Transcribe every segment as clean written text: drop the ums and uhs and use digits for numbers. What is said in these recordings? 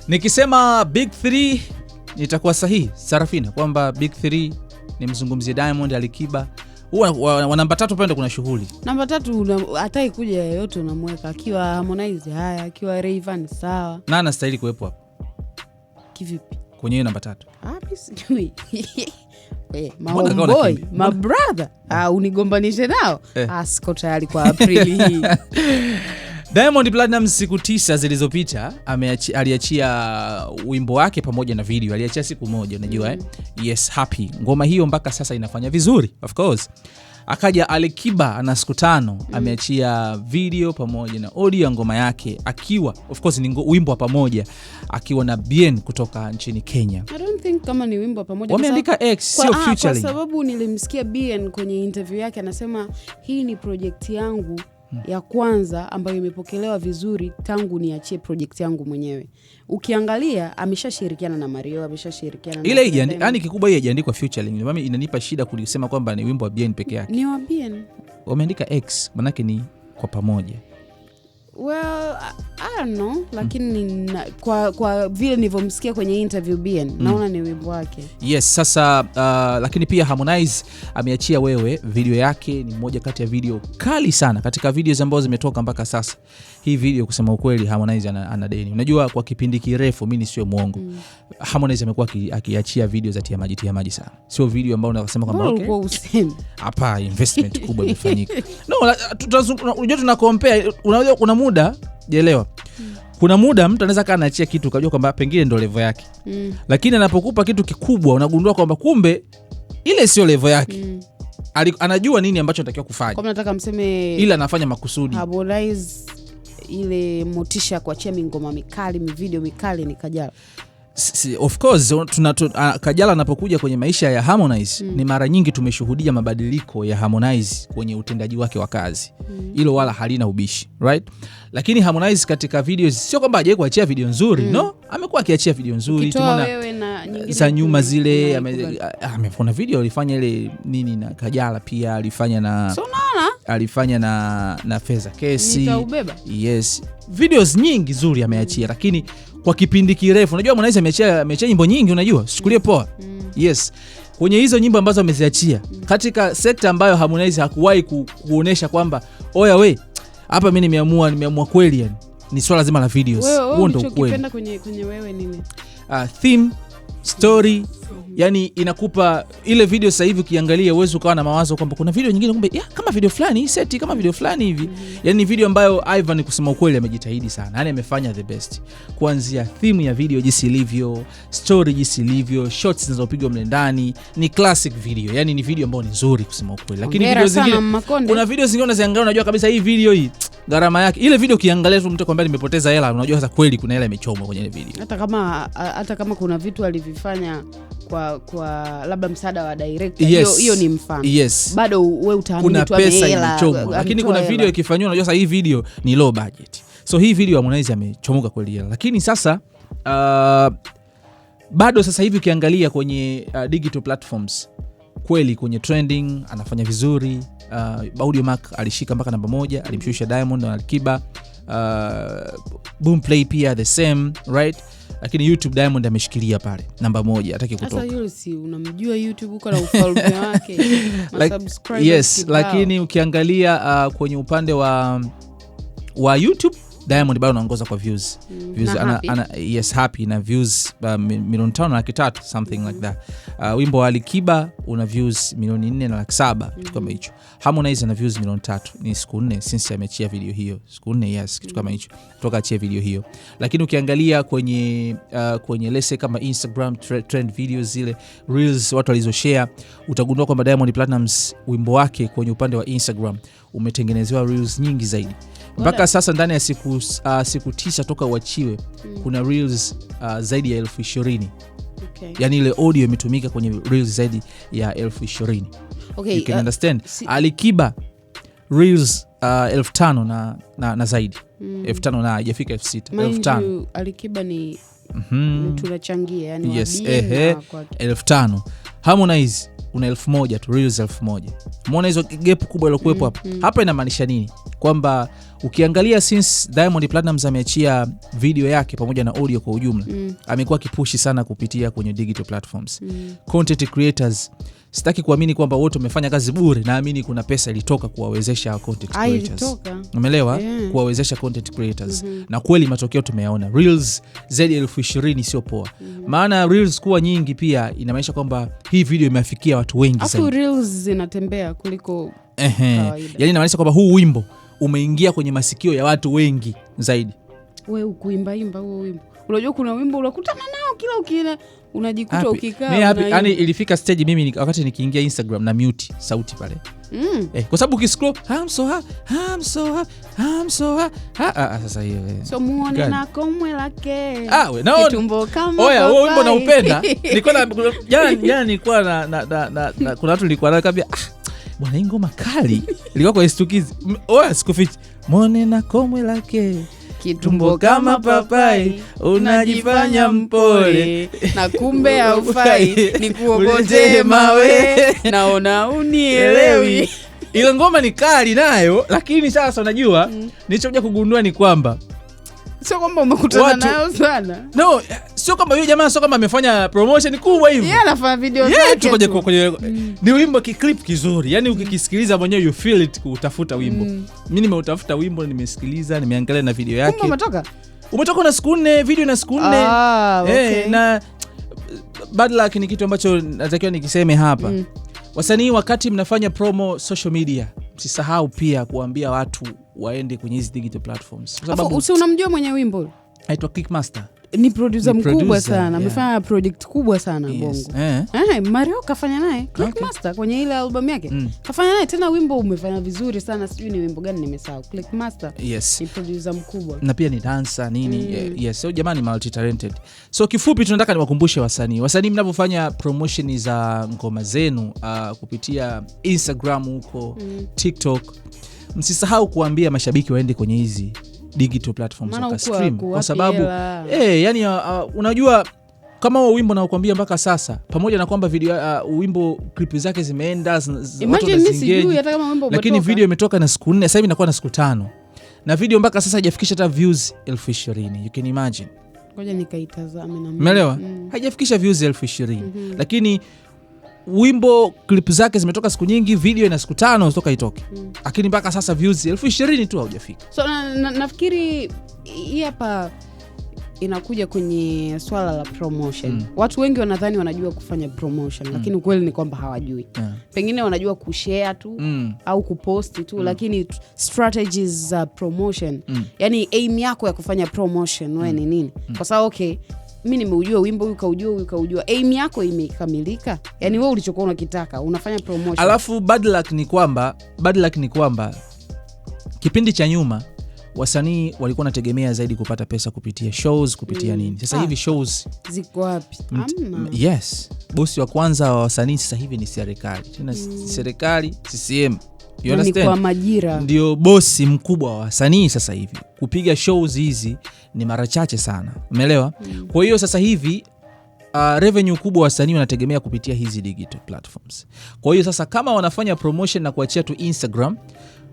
Nikisema Big 3 nitakuwa sahihi Sarafina kwamba Big 3 ni mzungumzie Diamond, Alikiba. Wa namba 3 pale kuna shughuli. Namba 3 hatai kuja yote unamweka, akiwa Harmonize haya, akiwa Rayvanny sawa. Nani anastahili kuwepo hapo? Kivipi? Kwenye namba 3. Hapi sijui. Maomboy, my brother. Unigombanishe nao. Siko tayari kwa Aprili hii. Diamond Platnumz siku 9 zilizopita aliachia wimbo wake pamoja na video. Aliachia siku moja unajua Yes Happy. Ngoma hiyo mpaka sasa inafanya vizuri of course. Akaja Alikiba ana siku 5 ameachia video pamoja na audio ya ngoma yake akiwa of course ni wimbo wa pamoja akiwa na Bien kutoka nchini Kenya. I don't think kama ni wimbo wa pamoja. Wameandika X sio featuring. Kwa sababu nilimsikia Bien kwenye interview yake anasema hii ni project yangu ya kwanza ambayo imepokelewa vizuri tangu niachie project yangu mwenyewe. Ukiangalia ameshashirikiana na Mario, ameshashirikiana na ile yani kikubwa hii haijaandikwa featuring. Mimi inanipa shida kulisema kwamba ni wimbo wa Bien peke yake. Ni wa Bien. Wameandika X maana yake ni kwa pamoja. Well, I don't know, lakini kwa vile nilivyomsikia kwenye interview Bien, naona ni wimbo wake. Yes, sasa lakini pia Harmonize ameachia Wewe, video yake ni moja kati ya video kali sana katika videos ambazo zimetoka mpaka sasa. Hii video kusema ukweli Harmonize ana deni. Unajua kwa kipindi kirefu mimi sio muongo. Harmonize amekuwa akiachia video za tia maji sana. Sio video ambayo unasema kwamba okay. Hapa investment kubwa imefanyika. No, unajua tuna compare, unajua kuna muda, jielewa. Kuna muda mtu anaweza kana achia kitu ukajua kwamba pengine ndo level yake. Lakini anapokupa kitu kikubwa unagundua kwamba kumbe ile sio level yake. Anajua nini ambacho anatakiwa kufanya. Kama nataka mseme ila anafanya makusudi. Harmonize ile motisha kuachia ngoma mikali, video mikali ni Kajala. Of course Kajala anapokuja kwenye maisha ya Harmonize ni mara nyingi tumeshuhudia mabadiliko ya Harmonize kwenye utendaji wake wa kazi. Hilo wala halina ubishi, right? Lakini Harmonize katika videos sio kwamba hajawahi kuachia video nzuri, no, amekuwa akiachia video nzuri. Tumeona za nyuma zile amefanya video alifanya ile nini na Kajala pia alifanya na alifanya na Feza Kesi. Yes, videos nyingi nzuri ameachia, lakini kwa kipindi kirefu. Unajua Harmonize ameachia nyimbo nyingi, unajua sichukulie poa. Yes, kwenye hizo nyimbo ambazo ameziachia katika sekta ambayo Harmonize hakuwahi kuonesha kwamba oya we hapa mimi nimeamua kweli, yani ni swala zima la videos. Huo ndio ukipenda kwenye Wewe nini? Theme, story, yani inakupa ile video. Sasa hivi ukiangalia uwezo ukawa na mawazo kwamba kuna video nyingine kumbe kama video fulani seti kama video fulani hivi. Yani video ambayo Ivan kusema ukweli amejitahidi sana. Yani amefanya the best. Kuanzia theme ya video jinsi ilivyo, story jinsi ilivyo, shots zinazopigwa mle ndani, ni classic video. Yani ni video ambayo ni nzuri kusema ukweli. Lakini video zingine kuna video zingine unaziangalia unajua kabisa hii video hii gharama yake. Ile video kiangalia tu mtu kwamba nimepoteza hela, unajua sasa kweli kuna hela imechomwa kwenye ile video. Hata kama kuna vitu alivifanya kwa labda msaada wa director, hiyo ni mfano. Yes. Bado wewe utaamini kuna tu pesa imechomwa, lakini kuna video ikifanywa unajua sasa hii video ni low budget. So hii video Harmonize amechomoka kweli hela. Lakini sasa bado sasa hivi ukiangalia kwenye digital platforms kweli kwenye trending anafanya vizuri. Audiomack alishika mpaka namba 1, alimshusha Diamond na Alikiba. Boomplay pia the same, right? Lakini YouTube Diamond ameshikilia pale namba 1, hataki kutoka. Sasa yule si unamjua YouTube uko na ufalme wake. Subscribers. Yes, lakini ukiangalia kwenye upande wa YouTube Diamond bado anaongoza kwa views. Yes, Happy na views milioni 5.3 something like that. Wimbo wa Alikiba una views milioni 4.7 kitu kama hicho. Harmonize ana views milioni 3. Ni siku 4 since ameachia video hiyo. Siku 4, yes, kitu kama hicho. Kutoka achia video hiyo. Lakini ukiangalia kwenye lese kama Instagram trend videos zile reels watu walizoshare, utagundua kwamba Diamond Platnumz wimbo wake kwenye upande wa Instagram umetengenezewa reels nyingi zaidi. Mpaka sasa ndani ya siku 9 toka uachiwe kuna reels zaidi ya 20,000. Okay. Yani ile audio imetumika kwenye reels zaidi ya 20,000. Okay, you can understand. Alikiba reels 5,000 na zaidi. 5,000 na haijafika 6,000. 5,000. Alikiba ni tunachangia yani yes, 5,000. Harmonize una 1,000 tu, reels 1,000. Umeona hizo gap kubwa ile kuwepo hapa. Hapa inamaanisha nini? kwamba ukiangalia since Diamond Platnumz ameachia video yake pamoja na audio kwa ujumla, amekuwa kipushi sana kupitia kwenye digital platforms. Content creators, sitaki kuamini kwamba wote wamefanya kazi bure, naamini kuna pesa ilitoka kuwawezesha content creators. Umeelewa? Kuwawezesha content creators. Na kweli matokeo tumeyaona. Reels zaidi ya 20,000 sio poa. Maana Reels kuwa nyingi pia inamaanisha kwamba hii video imefikia watu wengi zaidi. Afu Reels zinatembea kuliko kawaida. Yani inamaanisha kwamba huu wimbo umeingia kwenye masikio ya watu wengi zaidi. Wewe ukuimba huo wimbo. Unajua kuna wimbo unakutana nao kila ukienda unajikuta ukikaa. Yani ilifika stage mimi wakati nikiingia Instagram na mute sauti pale. Kwa sababu ukiscroll I'm so sasa hiyo. So muone na komwe lake. Kitumbo kama oya, huo wimbo naupenda. Nilikuwa jana nilikuwa na kuna watu nilikuwa na kabia bwana hii ngoma kali. Ilikuwa kwa Stukizi. Oya sikufichi. Muone na komwe lake. Kitumbo kama papai, unajifanya mpole na kumbe haufai, nikuokote mawe, naona unielewi. Ile ngoma ni kali nayo, lakini sasa unajua nilichokuja kugundua ni kwamba sio kwamba umekutana nayo sana. No, sio kwamba yule jamaa sio kama amefanya promotion kubwa hivi. Yeye anafanya video zake. Kwenye ni wimbo clip kizuri. Yaani ukikisikiliza mwenyewe you feel it kutafuta wimbo. Mimi nimeutafuta wimbo, nimesikiliza, nimeangalia na video yake. Umetoka na siku 4, video na siku 4. Okay. Na bad luck ni kitu ambacho natakiwa nikiseme hapa. Wasanii wakati mnafanya promo social media, msisahau pia kuambia watu waende kwenye hizi digital platforms. Kwa sababu unamjua mwenye wimbo? Aitwa Clickmaster. Ni producer mkubwa sana. Amefanya project kubwa sana Bongo. Mario kafanya naye Clickmaster kwenye ile album yake. Kafanya naye tena wimbo umefanya vizuri sana. Sijui ni wimbo gani nimesahau. Clickmaster. Yes. Ni producer mkubwa. Na pia ni dancer nini. Yes, so jamani multi talented. So kifupi tunataka niwakumbushe wasanii. Wasanii mnapofanya promotion za ngoma zenu kupitia Instagram huko, TikTok, msisahau kuambia mashabiki waende kwenye hizi digital platforms wakastream, kwa sababu yani unajua kama huo wimbo naokuambia mpaka sasa, pamoja na kwamba video wimbo clip zake zimeenda lakini video imetoka na siku 4, sasa hivi inakuwa na siku 5 na video mpaka sasa haijafikisha hata views 20,000. You can imagine. Ngoja nikaitazame na mimi. Umeelewa? Haijafikisha views 20,000. Lakini wimbo clip zake zimetoka siku nyingi, video ina siku 5 kutoka itoke. Lakini mpaka sasa views 20,000 tu haujafika. So nafikiri hii hapa inakuja kwenye swala la promotion. Watu wengi wanadhani wanajua kufanya promotion, lakini ukweli ni kwamba hawajui. Pengine wanajua kushare tu au kupost tu, lakini strategies za promotion, yani aim yako ya kufanya promotion wewe ni nini? Kwa sababu mimi nimeujua wimbo huyu kaujua, aim yako imekamilika? Yani wewe ulichokuwa unakitaka unafanya promotion. Alafu bad luck ni kwamba kipindi cha nyuma wasanii walikuwa wanategemea zaidi kupata pesa kupitia shows, kupitia nini. Sasa hivi shows ziko wapi? Yes. Bosi wa kwanza wa wasanii sasa hivi ni serikali. Tena serikali CCM. You understand? Kwa majira. Ndio bosi mkubwa wa wasanii sasa hivi. Kupiga shows hizi ni mara chache sana. Umeelewa? Kwa hiyo sasa hivi revenue kubwa wasanii wanategemea kupitia hizi digital platforms. Kwa hiyo sasa kama wanafanya promotion na kuachia tu Instagram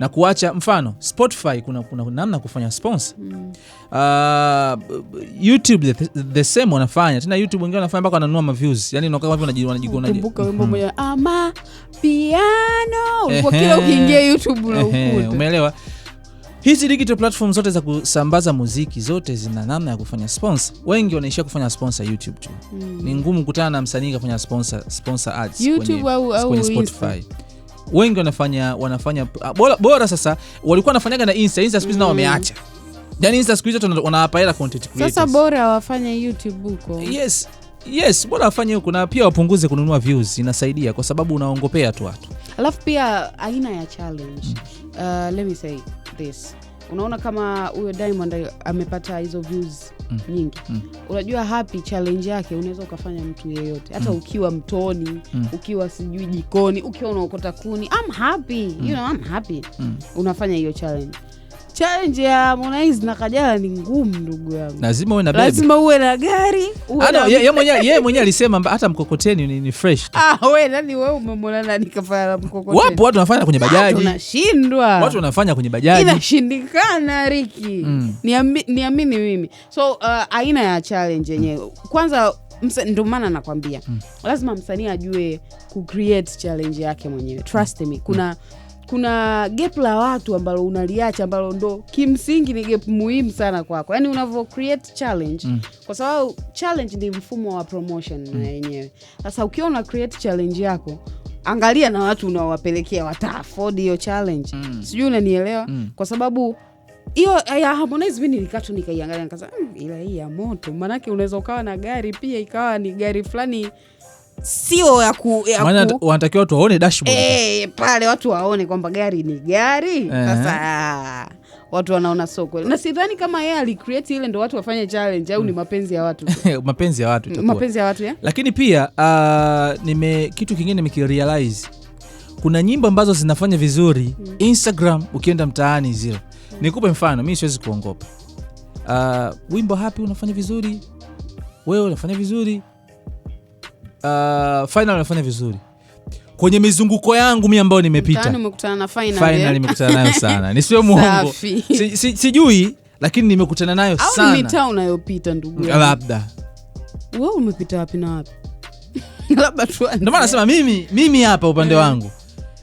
na kuacha, mfano Spotify kuna namna kufanya sponsor. YouTube the same wanafanya. Tena YouTube wengine wanafanya mpaka wananunua ma views. Yaani kama hivi wanajigona. Kumbuka wimbo moja ama piano kwa kila ukiingia YouTube unakuta. Umeelewa? Hizi digital platforms zote za kusambaza muziki zote zina namna ya kufanya sponsor. Wengi wanaishia kufanya sponsor YouTube tu. Ni ngumu kukutana na msanii kufanya sponsor ads YouTube kwenye Spotify. Wengi wanafanya bora sasa walikuwa wanafanyaga na Insta siku hizi nao wameacha. Yaani Insta siku hizi wanawapa hela content creators. Sasa bora wafanye YouTube huko. Yes, bora wafanye huko na pia wapunguze kununua views, inasaidia kwa sababu unaongopea tu watu. Alafu pia aina ya challenge. Let me say this. Unaona kama huyo Diamond amepata hizo views nyingi. Unajua happy challenge yake unaweza ukafanya mtu yeyote. Hata ukiwa mtoni, ukiwa sijui jikoni, ukiwa unaokota kuni, I'm happy. I'm happy. Unafanya hiyo challenge. challenge ya Harmonize na Kajala ni ngumu ndugu yangu. Lazima uwe na bebe. Lazima uwe na gari. Yeye mwenyewe alisema hata mkokoteni ni fresh. Wewe nani wewe umemwona nani kafanya mkokoteni? Wapo watu wanafanya kwenye bajaji. Tunashindwa. Watu wanafanya kwenye bajaji. Inashindikana Ricky. Niamini mimi. So aina ya challenge yenyewe. Kwanza ndio maana nakwambia. Lazima msanii ajue ku create challenge yake mwenyewe. Trust me. Kuna gap la watu ambalo unaliacha ambalo ndo kimsingi ni gap muhimu sana kwako. Yaani unavyo create challenge kwa sababu challenge ni mfumo wa promotion na yenyewe. Sasa ukiwa una create challenge yako, angalia na watu unaowapelekea wata afford hiyo challenge. Sijui unanielewa? Kwa sababu hiyo ya Harmonize mimi nilikata nikaiangalia nikasema ila hii ya moto. Maana yake unaweza ukawa na gari pia ikawa ni gari fulani sio ya maana wanatakiwa watu waone dashboard. Pale watu waone kwamba gari ni gari. Sasa watu wanaona soko. Na sidhani kama yeye alicreate ile ndio watu wafanye challenge au ni mapenzi ya watu. Mapenzi ya watu itakuwa. Mapenzi ya watu ya? Lakini pia kitu kingine nimekirealize. Kuna nyimbo ambazo zinafanya vizuri Instagram ukienda mtaani zile. Nikupe mfano, mimi siwezi kuongopa. Wimbo Happy unafanya vizuri. Wewe unafanya vizuri. Final unafanya vizuri. Kwenye mizunguko yangu mimi ambao nimepita. Mtaani umekutana na final nimekutana nayo sana. Nisiwe muongo. Sijui lakini nimekutana nayo sana. Au ni mitaa unayopita ndugu yangu? Labda. Wewe umepita wapi na wapi? Labda tu. Ndio maana nasema mimi hapa upande wangu.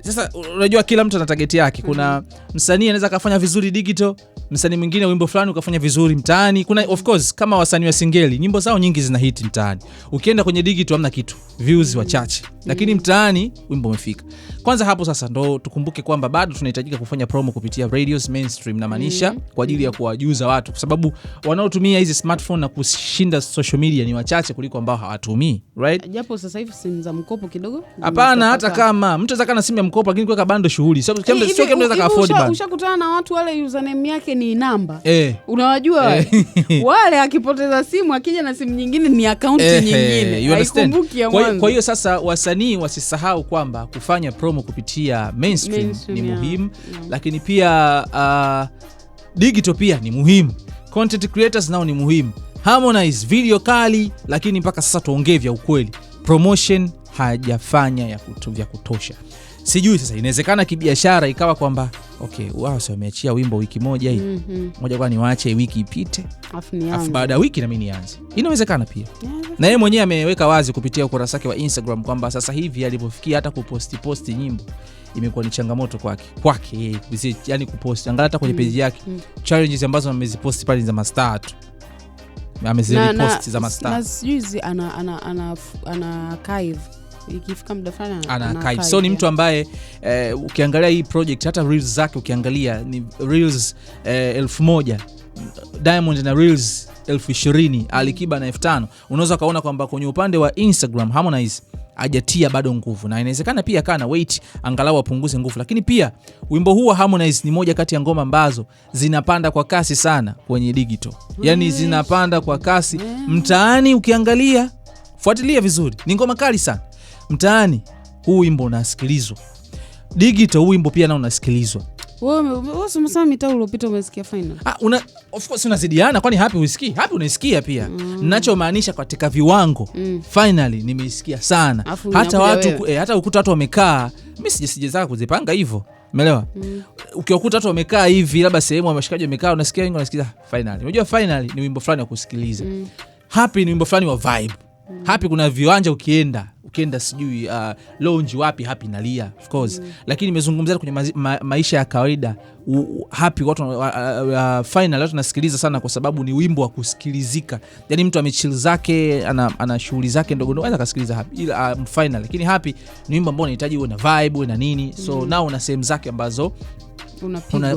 Sasa unajua kila mtu ana target yake. Kuna msanii anaweza kafanya vizuri digital, msanii mwingine wimbo fulani ukafanya vizuri mtaani. Kuna of course kama wasanii wa singeli, nyimbo zao nyingi zina hit mtaani. Ukienda kwenye digital hamna kitu, views wachache. Lakini mtaani wimbo umefika. Kwanza hapo sasa ndo tukumbuke kwamba bado tunahitajika kufanya promo kupitia radios mainstream na maanisha kwa ajili ya kuwajuza watu, kwa sababu wanaotumia hizi smartphone na kushinda social media ni wachache kuliko ambao hawatumii, right? Japo sasa hivi simu za mkopo kidogo. Hapana, hata kama mtu anaweza kana simu ya mkopo lakini kuweka bando shughuli. Sio kama unaweza ka afford bando. Ushakutana na watu wale username yake ni namba. Unawajua wale? Wale akipoteza simu akija na simu nyingine ni account nyingine. Haikumbuki ya mwanzo. Kwa hiyo sasa wasanii wasisahau kwamba kufanya promo kupitia mainstream ni muhimu, lakini pia digital pia ni muhimu. Content creators nao ni muhimu. Harmonize video kali, lakini mpaka sasa tuongee vya ukweli, promotion hajafanya ya kutosha. Sijui sasa inawezekana kibiashara ikawa kwamba wao sio wameachia wimbo wiki moja hii. Moja kwa niwaache wiki ipite. Afu baada ya wiki na mimi nianze. Inawezekana pia. Na yeye mwenyewe ameweka wazi kupitia ukurasa wake wa Instagram kwamba sasa hivi alipofikia hata kuposti nyimbo imekuwa ni changamoto kwake yeye. Yaani kuposti angalau hata kwenye page yake. Challenges ambazo ameziposti pale za mastaa tu. Ameziposti za mastaa. Na sijui ana archive. Ikifika muda fulani ana archive. So ni mtu ambaye ukiangalia hii project hata reels zake ukiangalia ni reels 1000, Diamond na reels 20,000, Alikiba na 5000. Unaweza kaona kwamba kwenye upande wa Instagram Harmonize hajatia bado nguvu, na inawezekana pia kana wait angalau apunguze nguvu. Lakini pia wimbo huu wa Harmonize ni moja kati ya ngoma ambazo zinapanda kwa kasi sana kwenye digital. Yaani zinapanda kwa kasi mtaani. Ukiangalia fuatilia vizuri, ni ngoma kali sana. Mtaani huu wimbo unasikilizwa. Digital huu wimbo pia nao unasikilizwa. Wewe umesema mitaa uliopita umesikia final? Of course unazidiana, kwani Happy usikii? Happy unaisikia pia. Ninachomaanisha katika viwango finally nimeisikia sana. Hata watu hata ukuta watu wamekaa, mimi sijezaka kuzipanga hivyo. Umeelewa? Ukikuta watu wamekaa hivi labda sehemu wa mashikaji wamekaa, unasikia wengi wanasikiza finally. Unajua finally ni wimbo fulani wa kusikiliza. Happy ni wimbo fulani wa vibe. Happy kuna viwanja ukienda sijui lounge wapi Happy nalia of course. Lakini nimezungumzia kwenye maisha ya kawaida Happy watu final watu nasikiliza sana kwa sababu ni wimbo wa kusikilizika. Yaani mtu amechill zake ana shughuli zake ndogo ndogo anaweza kusikiliza Happy ila final. Lakini Happy ni wimbo ambao unahitaji uwe na vibe uwe na nini. So nao una sehemu zake ambazo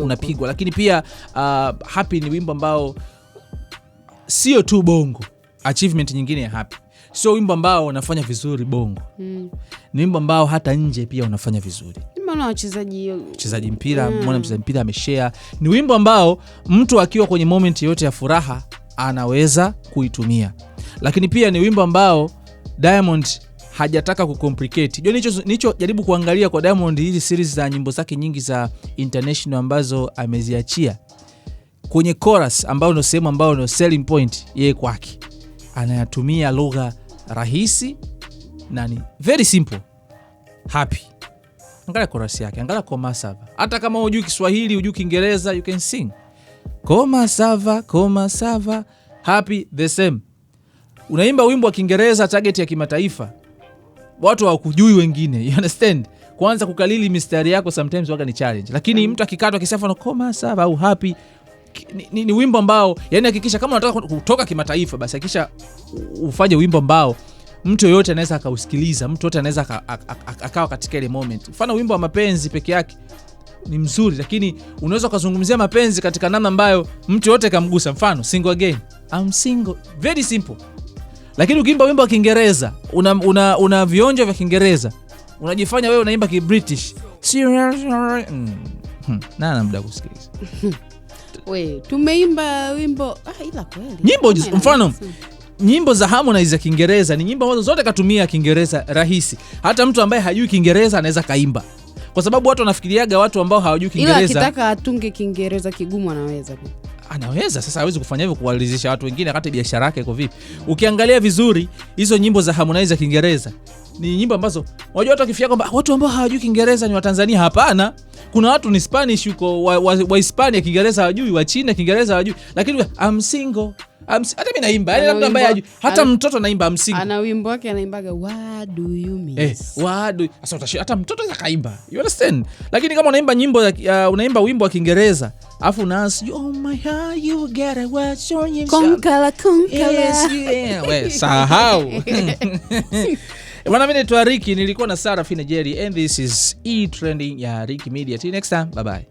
unapigwa. Lakini pia Happy ni wimbo ambao sio tu bongo. Achievement nyingine ya Happy, sio wimbo ambao unafanya vizuri bongo. Ni wimbo ambao hata nje pia unafanya vizuri. Mbona wachezaji mpira, mbona mchezaji mpira ameshare. Ni wimbo ambao mtu akiwa kwenye moment yote ya furaha anaweza kuitumia. Lakini pia ni wimbo ambao Diamond hajataka kucomplicate. Nicho jaribu kuangalia kwa Diamond hizi series za nyimbo zake nyingi za international ambazo ameziachia. kwenye chorus ambayo ndio sehemu ambayo ndio selling point yeye kwake, anayatumia lugha rahisi na ni very simple. Happy, angalia chorus yake, angalia koma sava. Hata kama hujui Kiswahili, hujui Kiingereza, you can sing koma sava, happy the same. Unaimba wimbo wa Kiingereza target ya kimataifa, watu hawakujui wengine, you understand? Kwanza kukalili mistari yako sometimes waga ni challenge, lakini mtu akikatwa kisafa na koma sava au happy ni wimbo ambao, yani hakikisha kama unataka kutoka kimataifa, basi hakikisha ufanye wimbo ambao mtu yoyote anaweza akausikiliza, mtu yote anaweza akawa katika ile moment. Mfano wimbo wa mapenzi peke yake ni mzuri, lakini unaweza kuzungumzia mapenzi katika namna ambayo mtu yote kamgusa. Mfano single again, I'm single, very simple. Lakini ukiimba wimbo wa Kiingereza, una vionjo vya Kiingereza, unajifanya wewe unaimba ki-British. Na muda kusikiliza. We, tumeimba wimbo ila kweli. Nyimbo mfano nyimbo za Harmonize za Kiingereza ni nyimbo ambazo zote katumia Kiingereza rahisi. Hata mtu ambaye hajui Kiingereza anaweza kaimba. Kwa sababu watu wanafikiriaga watu ambao hawajui Kiingereza, ila akitaka atunge Kiingereza kigumu anaweza. Sasa hawezi kufanya hivyo kuwalizisha watu wengine wakati biashara yake iko vipi? Ukiangalia vizuri hizo nyimbo za Harmonize za Kiingereza ni nyimbo ambazo unajua watu wakifikia kwamba watu ambao hawajui Kiingereza ni wa Tanzania. Hapana, kuna watu ni Spanish huko, wa Hispania Kiingereza hawajui, wa China Kiingereza hawajui, lakini I'm single. Hata mimi naimba, yani labda ambaye hajui, hata mtoto naimba I'm single. Ana wimbo wake anaimbaga what do you miss? Sasa hata mtoto akaimba. You understand? Lakini kama unaimba nyimbo unaimba wimbo wa Kiingereza, afu unaanza oh my heart you get a what's your name? Konkala. Yes, yeah. We sahau. Bwana, mimi ni Ricky, nilikuwa na Sarah Finejeri and this is E Trending ya Ricky Media. Till next time, bye bye.